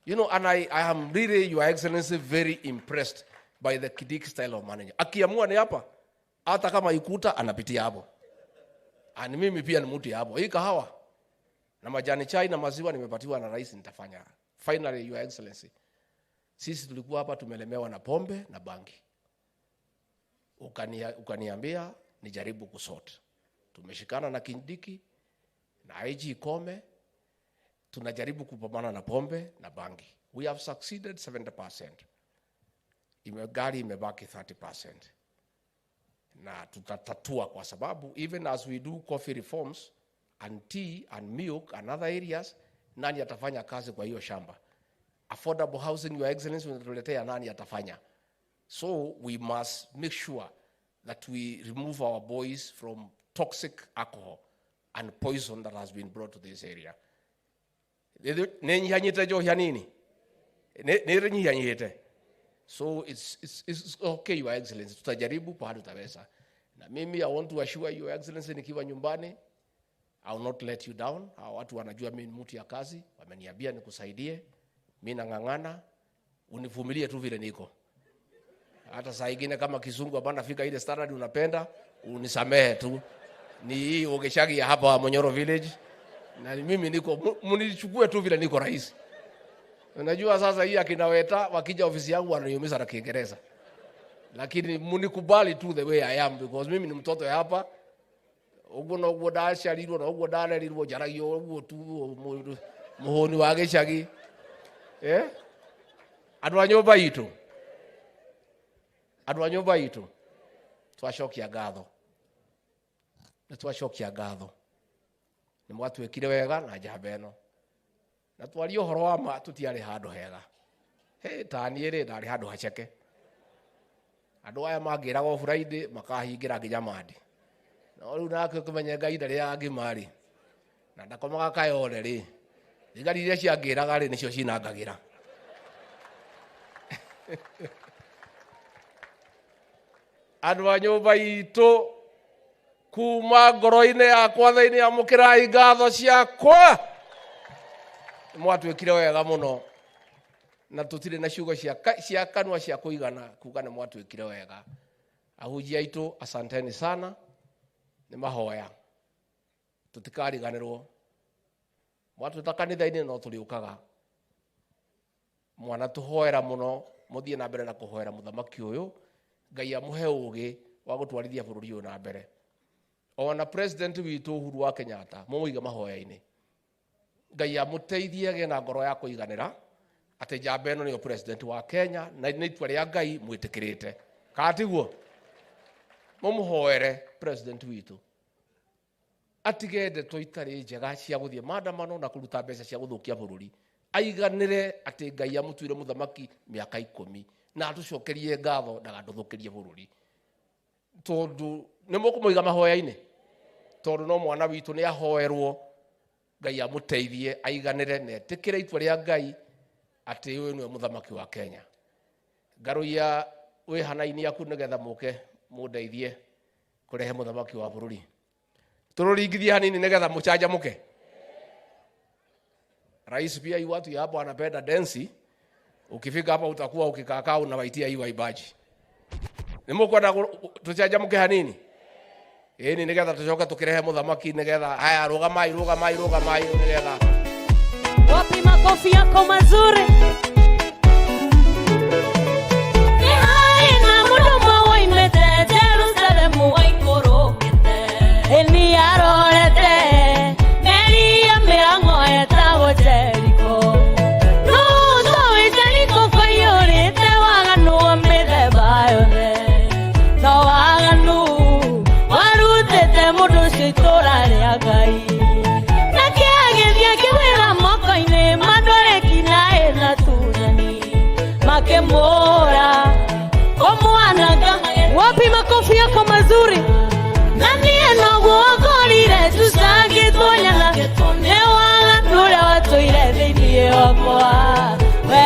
You know, and I am really, Your Excellency, very impressed by the Kindiki style of management. Akiamua ni hapa, hata kama ikuta anapitia hapo. Ani mimi pia ni mtu hapo. Hii kahawa na majani chai na maziwa nimepatiwa na rais, nitafanya. Finally, Your Excellency, sisi tulikuwa hapa tumelemewa na pombe na bangi. Ukaniambia nijaribu kusort. Tumeshikana na Kindiki na IG Kome, tunajaribu kupambana na pombe na bangi. We have succeeded 70%. Gari imebaki 30%. Na tutatatua kwa sababu even as we do coffee reforms and tea and milk and other areas, nani atafanya kazi kwa hiyo shamba? Affordable housing, Your Excellency, unatuletea nani atafanya? So we must make sure that we remove our boys from toxic alcohol and poison that has been brought to this area. Nenyanyite jo yanini? Nenyanyite. So it's okay, Your Excellency. Tutajaribu pahali tutaweza. Na mimi, I want to assure Your Excellency, nikiwa nyumbani, I will not let you down. Watu wanajua mimi ni mtu ya kazi, wameniambia nikusaidie. Mimi nangangana, univumilie tu vile niko. Hata saa nyingine kama kizungu hapana fika ile standard unapenda, unisamehe tu. Ni hii ogeshagi ya hapa Monyoro village. Na mimi niko, mnichukue tu vile niko rais. Unajua sasa hii akinaweta wakija ofisi yangu wananiumiza na Kiingereza. Lakini mnikubali tu the way I am, because mimi ni mtoto ya hapa. Ugono godasha lilo na ugodana lilo jaragio ugo tu muhoni wageshagi. Andũ a nyũmba itũ. Andũ a nyũmba itũ. Twacokia ngatho. Nĩ twacokia ngatho. Nĩ mwatwĩkire wega na njamba ĩno. Na twaria ũhoro wa ma tũtiarĩ handũ hega. Ta niĩ rĩ ndarĩ handũ haceke. Andũ aya mangĩraga o Friday makahingira nginya Monday. Na rĩu nake kũmenya Ngai ndarĩ angĩmarĩ. Na ndakomaga kayone rĩ. Thigari iria ciangĩraga rĩ nĩcio cinangagĩra. Andũ a nyũmba itũ, kuma ngoro-inĩ yakwa thĩinĩ amũkĩrai ngatho ciakwa. Mwatwĩkire wega mũno. Na tũtirĩ na ciugo cia kanua cia kũigana kuga nĩ mwatwĩkire wega. Ahunjia aitũ, asanteni sana. Nĩ mahoya. Tũtikariganĩrwo. Mwatwĩta kanitha-inĩ no tũrĩũkaga. Mwana tũhoera mũno, mũthiĩ na mbere na kũhoera mũthamaki ũyũ. Ngai amũhe ũũgĩ wa gũtwarithia bũrũri ũyũ na mbere. Ona president witũ Uhuru wa Kenyatta, mũmũige mahoya-inĩ. Ngai amũteithie agĩe na ngoro ya kũiganĩra. Atĩ njamba ĩno nĩyo president wa Kenya, na nĩ itua rĩa Ngai mwĩtĩkĩrĩte. Katiguo. Mũmũhoere president witũ. Atige ndeto itarĩ njega cia gũthiĩ maandamano na kũruta mbeca cia gũthũkia bũrũri. Aiganĩre atĩ Ngai amũtuire mũthamaki mĩaka 10 na atũcokerie ngatho ndagandũthũkĩrie bũrũri. Tondũ nĩ mũkũmũiga mahoya-inĩ. Tondũ no mwana witũ nĩ ahoerwo. Ngai amũteithie aiganĩre na etĩkĩre itua rĩa Ngai atĩ ũyũ nĩwe mũthamaki wa Kenya. Ngaruia wĩ hana-inĩ yaku nĩgetha mũke mũndeithie kũrehe mũthamaki wa bũrũri. Tũrũringithie hanini nĩgetha mũcanjamũke. Rais pia yu watu ya hapa wanapenda densi. Ukifika hapa utakuwa ukikaa unawaitia hii waibaji. Nimukwenda tucanjamũke hanini. Ni nĩgetha tũcoke tũkĩrehe mũthamaki nĩgetha haya rũgamai nĩgetha. Wapi makofi yako mazuri? Ni hai na mũndũ woimĩte Jerusalemu waikũrũkĩte. Eli arorete meri ya mĩhang'o etagwo Jeriko. Ruto wĩ Jeriko kũiyũrĩte waganu wa mĩthemba yothe. No waganu warutĩte mũndũ ũcio itũũra rĩa Ngai. Na kĩagithia kĩwĩra moko-inĩ mandoreki na ena tu. mazuri nani enoguokorire tusangitwonyana newaga turia watuire thiini wakwa we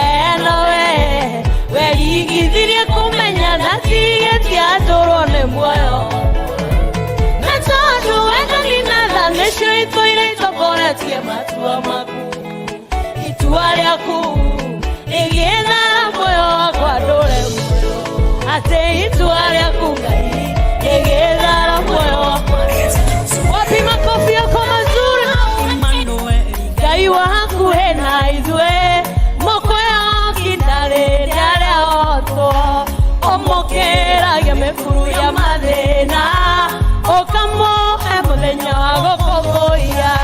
weigithirie kumenya natigetia ndũrwo nĩ muoyo na tondũ wendani na tha nĩcio itũire itokoretie matua maku itua rĩaku rĩgĩethara muoyo wakwa ndũre muoyo atĩ itua rĩaku Ngai rĩgĩethara muoyo wakwa wapi makofi yako mazuri Ngai wa hakuhĩ na ithuĩ moko yake ndarĩ ndarĩahotwo ũmũkĩragia mĩkuru ya mathĩna ũkamũhe mũthenya wa gũkũngũiya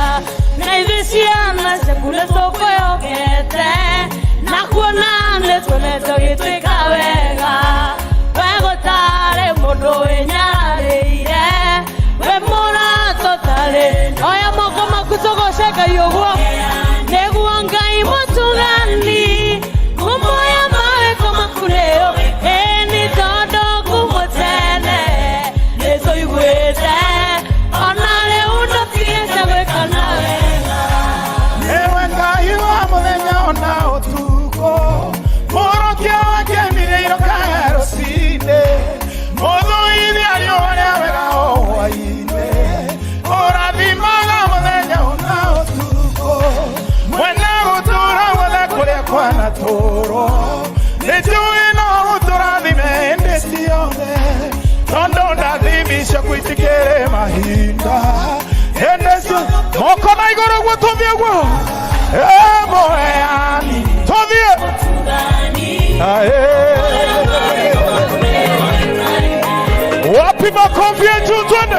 na ithuĩ ciana ciaku nĩtũkwĩhokete na kuona nĩtuonete ũgĩtwĩka wega we gũtarĩ mũndũ wĩnyarĩire we mũrato tarĩ oya moko maku tũgoce Ngai ũguo nĩguo Ngai mũtugani kũmoya mawĩko maku rĩo nĩ tondũ kumũtene nĩtũiguĩte ona rĩu ndũtigĩte gwĩka na wega ewe Ngai wa mũthenya ona ũtukũ mũrokia wake mirĩiro kaga rũcinĩ mũthũithia riũa rĩa wega o hwaĩ-inĩ ũrathimaga mũthenya ona ũtukũ mwena gũtũũra guothe kũrĩa kwanatũũrwo nĩnjũĩ no gũtũrathime hĩndĩ ciothe tondũ ndathimi ciaku itikĩrĩ mahinda hĩndĩ ciothe moko na igũrũ guo tũthiĩ guo mũheani tũthiĩ wapi makofi ya juu twende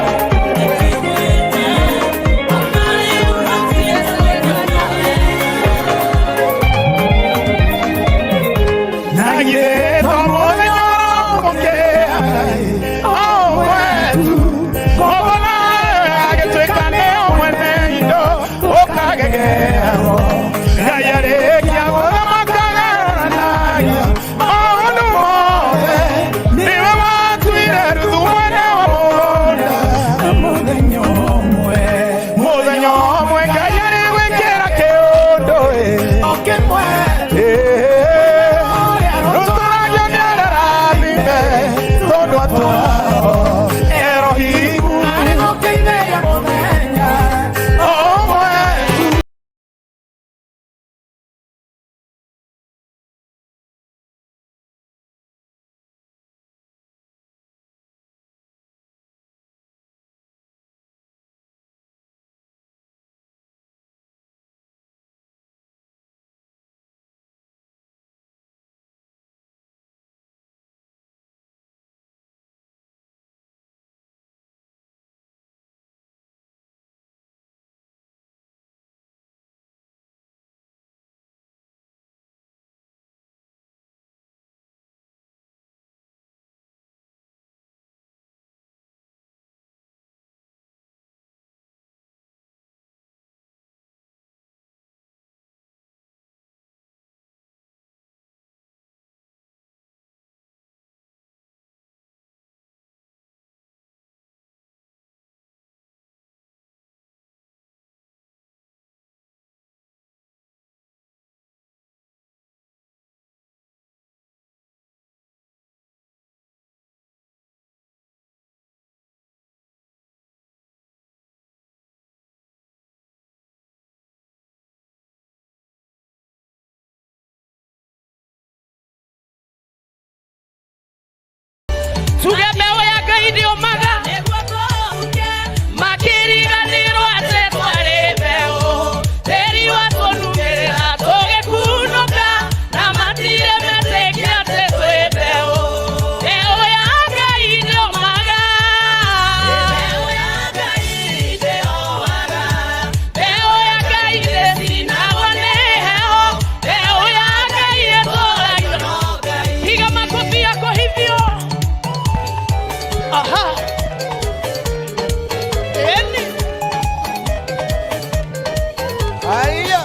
tugemewe ya Ngai ndio maga makiriganĩrwo atĩ twarĩ mbeũ tĩri watũnumĩrĩra tũgĩkunũka na matirĩ metĩkia atĩ twĩ mbeũ mbeũ ya Ngai ndio maga mbeũ ya Ngai ndio maga mbeũ ya Ngai ndĩcinagwo nĩ heho mbeũ ya Ngai ĩtũũragio higa makofi yako hivyo. Aha. Eni. Aya.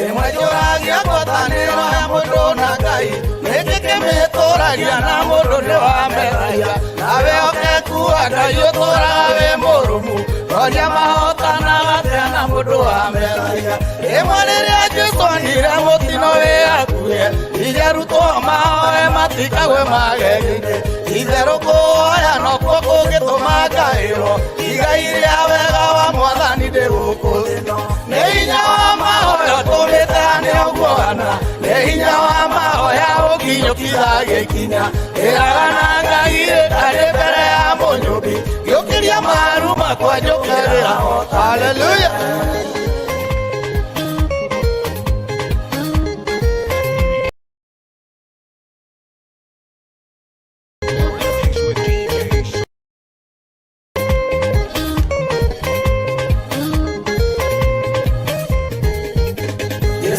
Emwajoragia kwatanĩro ya mũndũ na Ngai. Wĩkĩke mĩtũra meragia na mundu ni wa meragia nawe okekuwa ngai uturaga murumu oria mahotana batia na mundu wa meragia imwe riria njutonire mutino wi hakuhe ire Ruto mahoe matikagwe magegine itherũ kuoya nokuo kũngĩtũma ngaĩrwo igai rĩa wega wa mwathani ndĩ gũkũ thĩ nĩ hinya wa mahoya tũmĩte nĩ ũguana nĩ hinya wa mahoya ũkinyũkitha gĩkinya ĩraga na Ngai arĩ mbere ya mũnyũmbi gĩũkĩria maru makwa njũkĩrĩra haleluya.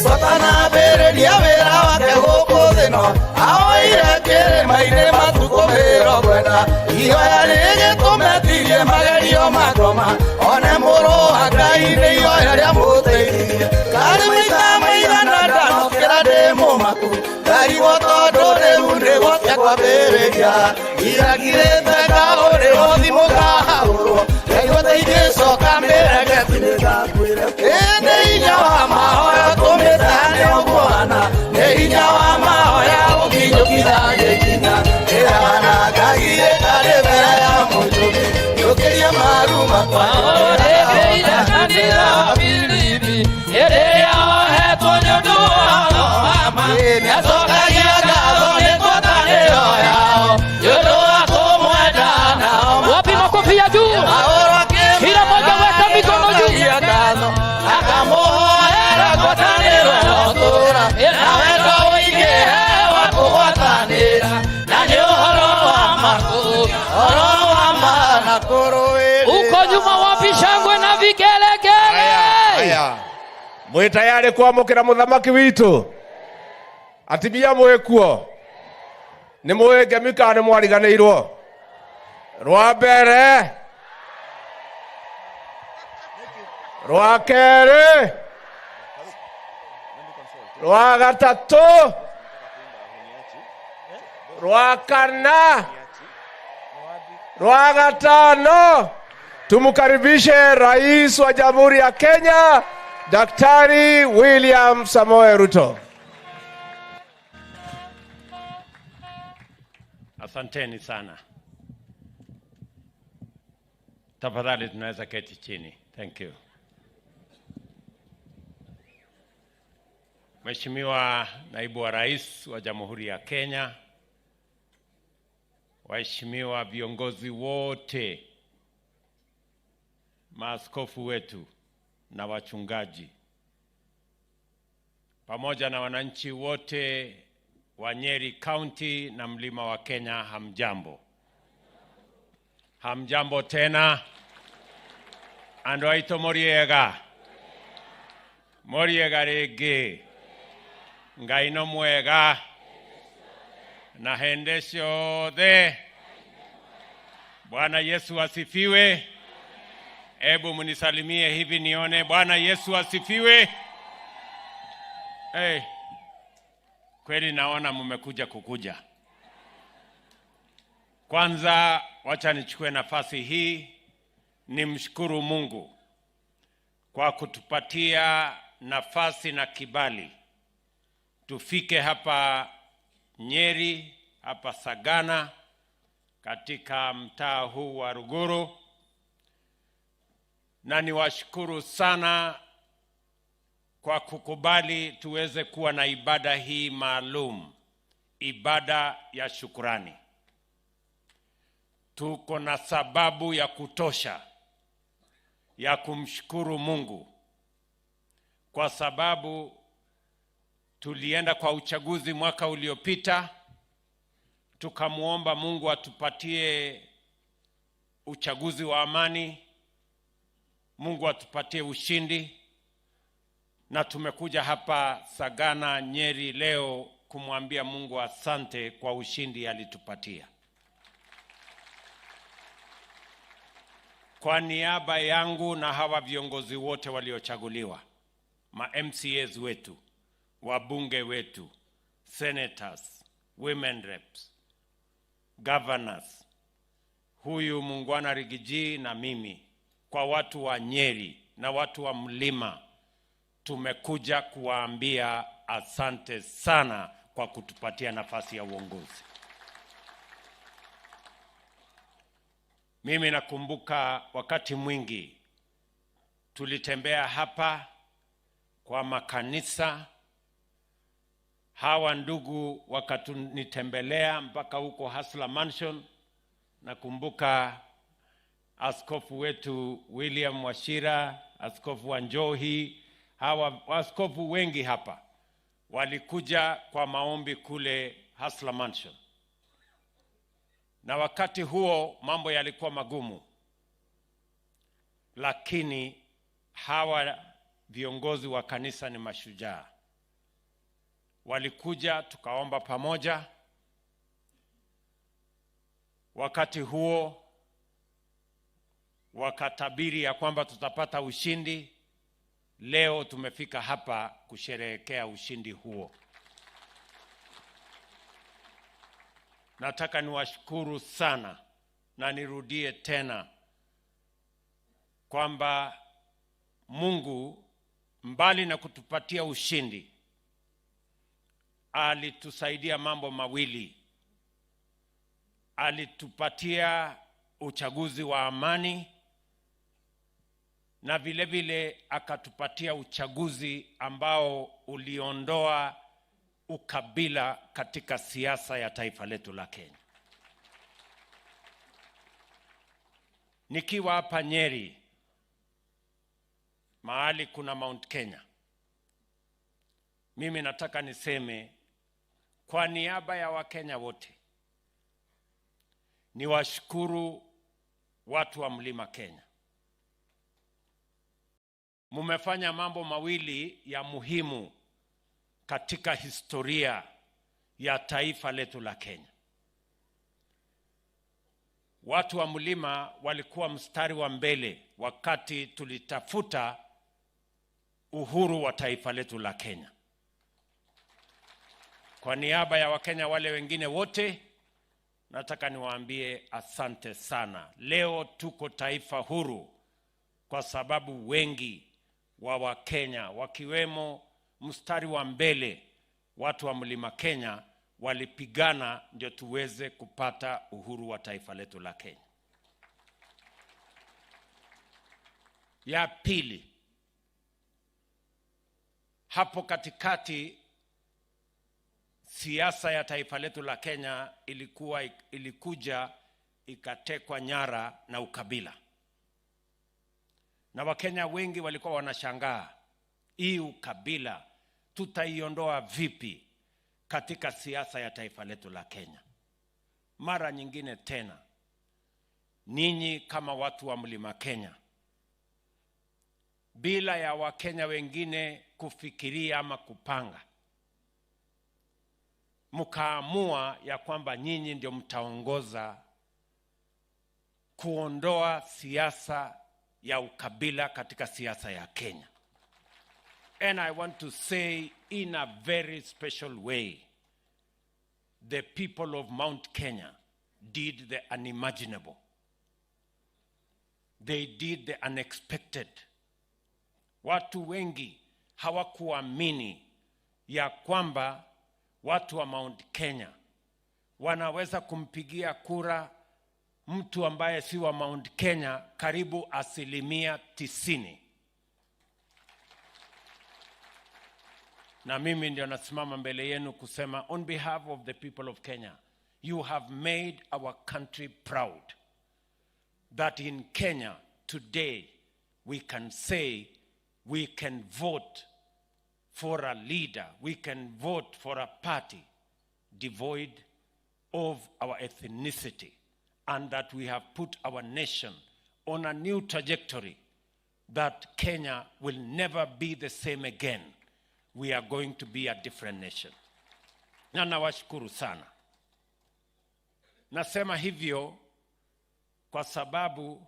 Satana bereria wera wake gũkũ thĩ no aoire kĩrĩma-inĩ matukũ mĩrongo-ĩna ihoya rĩgĩtũmetirie magerio makoma one mũrũ wa Ngai nĩ ihoya rĩa mũteithirie karĩ maita maigana ndanokĩra ndĩ mũmaku ngarigwo tondũ rĩu ndĩgũtua kwambĩrĩria iragirĩte ngaũrĩ gũthimũ ngahagũrwo ngaigua ta ingĩcoka mĩrege tinĩngakwĩre nĩ hinya wa mahoya tũmĩtane ũguana nĩ hinya wa mahoya ũkinyũkitha gĩkinya ĩraga na Ngai arĩ mbere ya mũnyũmbi gĩũkĩria maru makwa ĩrĩire kanitha Filipi ĩrĩa ohetwo nĩ ũndũ wa mama nĩacokagia ngatho nĩ ngwatanĩro yao nĩ ũndũ wa kũmwenda nao wapi makofi ya juu kila mmoja weka mikono juu akamũhoera ngwatanĩro ĩrotũra na wendo ũingĩ wa kũgwatanĩra na nĩ ũhoro wa ma na kũrũĩrĩra uko nyuma wapi shangwe na vigelegele Mwĩ tayari kwamũkĩra mũthamaki witũ atimia mwĩ kuo nĩ mwĩ ngemi kana nĩ mwariganĩirwo rwa mbere rwa kerĩ rwa gatatũ rwa kana rwa gatano. Tumkaribishe Rais wa Jamhuri ya Kenya Daktari William Samoei Ruto. Asanteni sana. Tafadhali tunaweza keti chini. Thank you. Mheshimiwa Naibu wa Rais wa Jamhuri ya Kenya, waheshimiwa viongozi wote, maaskofu wetu na wachungaji, pamoja na wananchi wote wa Nyeri County na Mlima wa Kenya, hamjambo. Hamjambo tena. Ando aito moriega. Moriega rege. Ngai no mwega. Na hende ciothe. Bwana Yesu asifiwe. Ebu munisalimie hivi nione. Bwana Yesu asifiwe. Hey. Kweli naona mmekuja kukuja. Kwanza wacha nichukue nafasi hii nimshukuru Mungu kwa kutupatia nafasi na kibali tufike hapa Nyeri, hapa Sagana, katika mtaa huu wa Ruguru, na niwashukuru sana kwa kukubali tuweze kuwa na ibada hii maalum, ibada ya shukrani. Tuko na sababu ya kutosha ya kumshukuru Mungu, kwa sababu tulienda kwa uchaguzi mwaka uliopita, tukamuomba Mungu atupatie uchaguzi wa amani, Mungu atupatie ushindi, na tumekuja hapa Sagana Nyeri leo kumwambia Mungu asante kwa ushindi alitupatia. Kwa niaba yangu na hawa viongozi wote waliochaguliwa, ma MCAs wetu, wabunge wetu, senators, women reps, governors, huyu Muungwana Rigiji na mimi, kwa watu wa Nyeri na watu wa Mlima, tumekuja kuwaambia asante sana kwa kutupatia nafasi ya uongozi. Mimi nakumbuka wakati mwingi tulitembea hapa kwa makanisa, hawa ndugu wakatunitembelea mpaka huko Hasla Mansion. Nakumbuka askofu wetu William Washira, askofu wa Njohi, hawa askofu wengi hapa walikuja kwa maombi kule Hasla Mansion. Na wakati huo mambo yalikuwa magumu, lakini hawa viongozi wa kanisa ni mashujaa. Walikuja tukaomba pamoja. Wakati huo wakatabiri ya kwamba tutapata ushindi. Leo tumefika hapa kusherehekea ushindi huo. Nataka niwashukuru sana na nirudie tena kwamba Mungu mbali na kutupatia ushindi alitusaidia mambo mawili. Alitupatia uchaguzi wa amani na vile vile akatupatia uchaguzi ambao uliondoa ukabila katika siasa ya taifa letu la Kenya. Nikiwa hapa Nyeri, mahali kuna Mount Kenya, mimi nataka niseme kwa niaba ya Wakenya wote, niwashukuru watu wa Mlima Kenya. Mumefanya mambo mawili ya muhimu katika historia ya taifa letu la Kenya. Watu wa Mlima walikuwa mstari wa mbele wakati tulitafuta uhuru wa taifa letu la Kenya. Kwa niaba ya Wakenya wale wengine wote, nataka niwaambie asante sana. Leo tuko taifa huru kwa sababu wengi wa Wakenya, wakiwemo mstari wa mbele watu wa Mlima Kenya, walipigana ndio tuweze kupata uhuru wa taifa letu la Kenya. Ya pili, hapo katikati siasa ya taifa letu la Kenya ilikuja ikatekwa nyara na ukabila. Na Wakenya wengi walikuwa wanashangaa, hii ukabila tutaiondoa vipi katika siasa ya taifa letu la Kenya? Mara nyingine tena, ninyi kama watu wa Mlima Kenya, bila ya Wakenya wengine kufikiria ama kupanga, mkaamua ya kwamba nyinyi ndio mtaongoza kuondoa siasa ya ukabila katika siasa ya Kenya. And I want to say in a very special way, the people of Mount Kenya did the unimaginable. They did the unexpected. Watu wengi hawakuamini ya kwamba watu wa Mount Kenya wanaweza kumpigia kura mtu ambaye si wa Mount Kenya karibu 90%. Na mimi ndio nasimama mbele yenu kusema, on behalf of the people of Kenya, you have made our country proud. That in Kenya today we can say we can vote for a leader, we can vote for a party devoid of our ethnicity, and that we have put our nation on a new trajectory, that Kenya will never be the same again. We are going to be a different nation. Na nawashukuru sana. Nasema hivyo kwa sababu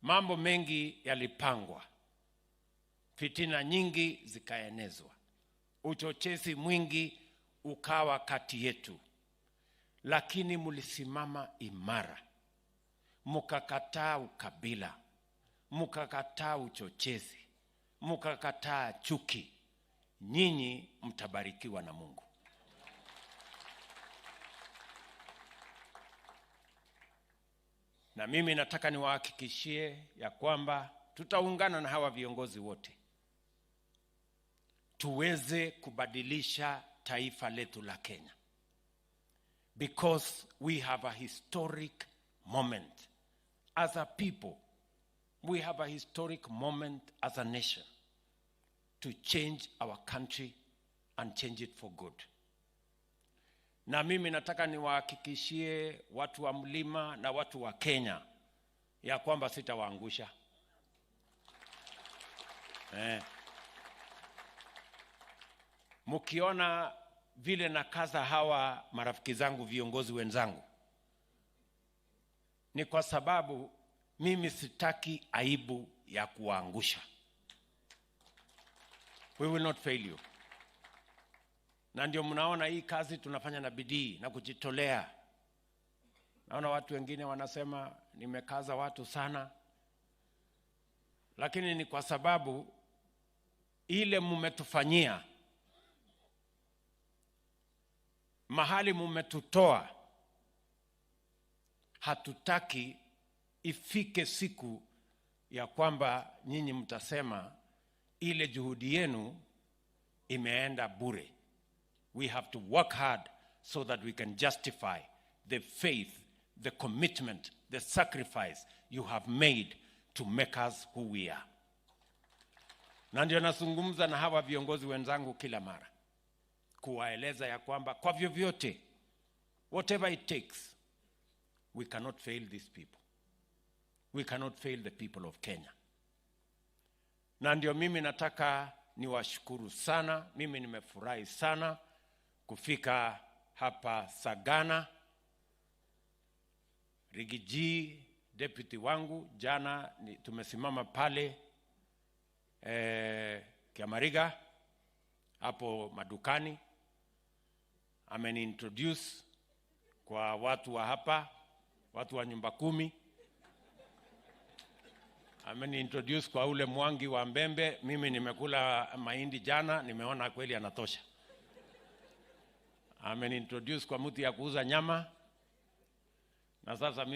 mambo mengi yalipangwa. Fitina nyingi zikaenezwa. Uchochezi mwingi ukawa kati yetu. lakini mulisimama imara, mukakataa ukabila, mukakataa uchochezi, mukakataa chuki. Nyinyi mtabarikiwa na Mungu. Na mimi nataka niwahakikishie ya kwamba tutaungana na hawa viongozi wote tuweze kubadilisha taifa letu la Kenya, because we have a historic moment as a people. We have a historic moment as a nation to change our country and change it for good. Na mimi nataka niwahakikishie watu wa mlima na watu wa Kenya ya kwamba sitawaangusha. Mukiona vile nakaza hawa marafiki zangu, viongozi wenzangu, ni kwa sababu mimi sitaki aibu ya kuwaangusha. We will not fail you. Na ndio mnaona hii kazi tunafanya na bidii na kujitolea. Naona watu wengine wanasema nimekaza watu sana, lakini ni kwa sababu ile mumetufanyia, mahali mumetutoa, hatutaki ifike siku ya kwamba nyinyi mtasema ile juhudi yenu imeenda bure. We have to work hard so that we can justify the faith, the commitment, the sacrifice you have made to make us who we are. Na ndio nazungumza na hawa viongozi wenzangu kila mara, kuwaeleza ya kwamba kwa vyovyote, whatever it takes, we cannot fail these people. We cannot fail the people of Kenya. Na ndio mimi nataka niwashukuru sana. Mimi nimefurahi sana kufika hapa Sagana. Rigiji, deputy wangu, jana tumesimama pale Kiamariga hapo madukani. Ameni-introduce kwa watu wa hapa, watu wa nyumba 10. Ameni-introduce kwa ule mwangi wa Mbembe. Mimi nimekula mahindi jana, nimeona kweli anatosha. Ameni-introduce kwa mtu ya kuuza nyama. Na sasa